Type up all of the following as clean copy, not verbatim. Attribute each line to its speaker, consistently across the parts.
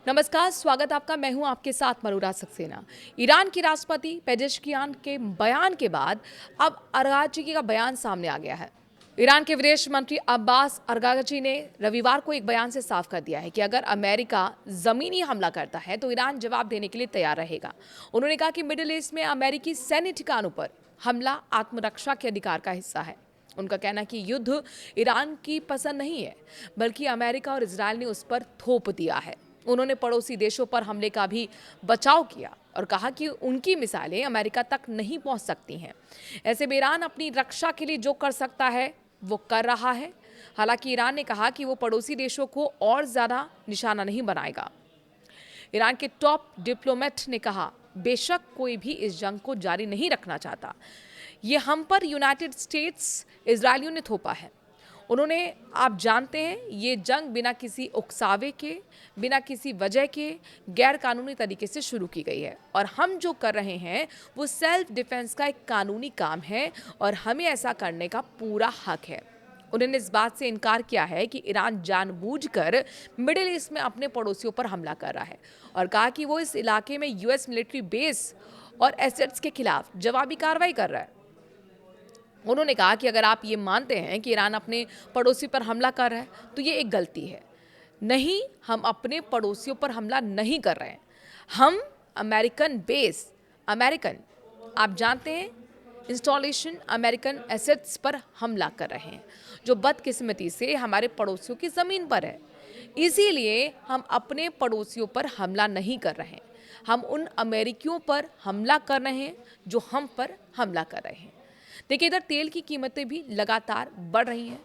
Speaker 1: नमस्कार, स्वागत आपका। मैं हूं आपके साथ मरूरा सक्सेना। ईरान के राष्ट्रपति पेजेश्कियान के बयान के बाद अब अरागची का बयान सामने आ गया है। ईरान के विदेश मंत्री अब्बास अरागची ने रविवार को एक बयान से साफ कर दिया है कि अगर अमेरिका जमीनी हमला करता है तो ईरान जवाब देने के लिए तैयार रहेगा। उन्होंने कहा कि मिडिल ईस्ट में अमेरिकी सैन्य ठिकानों पर हमला आत्मरक्षा के अधिकार का हिस्सा है। उनका कहना है कि युद्ध ईरान की पसंद नहीं है, बल्कि अमेरिका और इजरायल ने उस पर थोप दिया है। उन्होंने पड़ोसी देशों पर हमले का भी बचाव किया और कहा कि उनकी मिसाइलें अमेरिका तक नहीं पहुंच सकती हैं। ऐसे में ईरान अपनी रक्षा के लिए जो कर सकता है वो कर रहा है। हालांकि ईरान ने कहा कि वो पड़ोसी देशों को और ज्यादा निशाना नहीं बनाएगा। ईरान के टॉप डिप्लोमेट ने कहा, बेशक कोई भी इस जंग को जारी नहीं रखना चाहता, ये हम पर यूनाइटेड स्टेट्स इजरायलियों ने थोपा है। उन्होंने, आप जानते हैं, ये जंग बिना किसी उकसावे के, बिना किसी वजह के गैर कानूनी तरीके से शुरू की गई है और हम जो कर रहे हैं वो सेल्फ डिफेंस का एक कानूनी काम है और हमें ऐसा करने का पूरा हक है। उन्होंने इस बात से इनकार किया है कि ईरान जानबूझकर मिडिल ईस्ट में अपने पड़ोसियों पर हमला कर रहा है और कहा कि वो इस इलाके में यूएस मिलिट्री बेस और एसेट्स के खिलाफ जवाबी कार्रवाई कर रहा है। उन्होंने कहा कि अगर आप ये मानते हैं कि ईरान अपने पड़ोसी पर हमला कर रहा है तो ये एक गलती है। नहीं, हम अपने पड़ोसियों पर हमला नहीं कर रहे हैं। हम अमेरिकन, आप जानते हैं, इंस्टॉलेशन अमेरिकन एसेट्स पर हमला कर रहे हैं जो बदकिस्मती से हमारे पड़ोसियों की ज़मीन पर है। इसीलिए हम अपने पड़ोसियों पर हमला नहीं कर रहे हैं, हम उन अमेरिकियों पर हमला कर रहे हैं जो हम पर हमला कर रहे हैं। देखिए, इधर तेल की कीमतें भी लगातार बढ़ रही हैं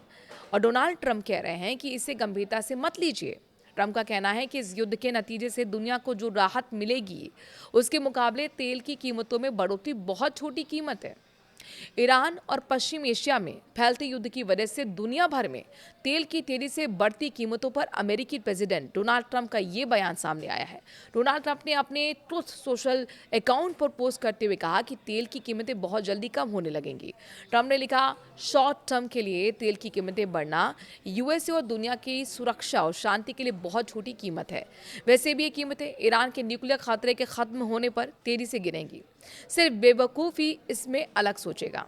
Speaker 1: और डोनाल्ड ट्रंप कह रहे हैं कि इसे गंभीरता से मत लीजिए। ट्रंप का कहना है कि इस युद्ध के नतीजे से दुनिया को जो राहत मिलेगी उसके मुकाबले तेल की कीमतों में बढ़ोतरी बहुत छोटी कीमत है। ईरान और पश्चिम एशिया में फैलते युद्ध की वजह से दुनिया भर में तेल की तेजी से बढ़ती कीमतों पर अमेरिकी प्रेसिडेंट डोनाल्ड ट्रंप का ये बयान सामने आया है। डोनाल्ड ट्रंप ने अपने ट्रुथ सोशल अकाउंट पर पोस्ट करते हुए कहा कि तेल की कीमतें बहुत जल्दी कम होने लगेंगी। ट्रंप ने लिखा, शॉर्ट टर्म के लिए तेल की कीमतें बढ़ना यूएसए और दुनिया की सुरक्षा और शांति के लिए बहुत छोटी कीमत है। वैसे भी ये कीमतें ईरान के न्यूक्लियर खतरे के खत्म होने पर तेजी से गिरेंगी। सिर्फ बेवकूफ ही इसमें अलग सोचेगा।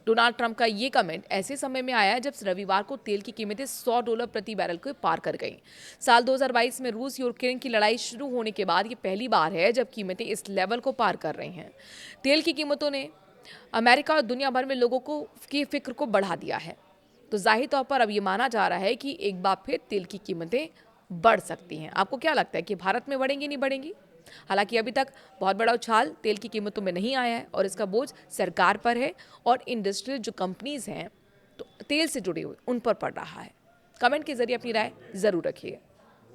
Speaker 1: डोनाल्ड ट्रंप का ये कमेंट ऐसे समय में आया जब रविवार को तेल की कीमतें $100 प्रति बैरल को पार कर गईं। साल 2022 में रूस यूक्रेन की लड़ाई शुरू होने के बाद ये पहली बार है जब कीमतें इस लेवल को पार कर रही हैं। तेल की कीमतों ने अमेरिका और दुनिया भर में लोगों को की फिक्र को बढ़ा दिया है। तो जाहिर तौर पर अब ये माना जा रहा है कि एक बार फिर तेल की कीमतें बढ़ सकती हैं। आपको क्या लगता है कि भारत में बढ़ेंगी, नहीं बढ़ेंगी? हालांकि अभी तक बहुत बड़ा उछाल तेल की कीमतों में नहीं आया है और इसका बोझ सरकार पर है और इंडस्ट्रियल जो कंपनीज हैं तो तेल से जुड़ी हुई उन पर पड़ रहा है। कमेंट के जरिए अपनी राय जरूर रखिए।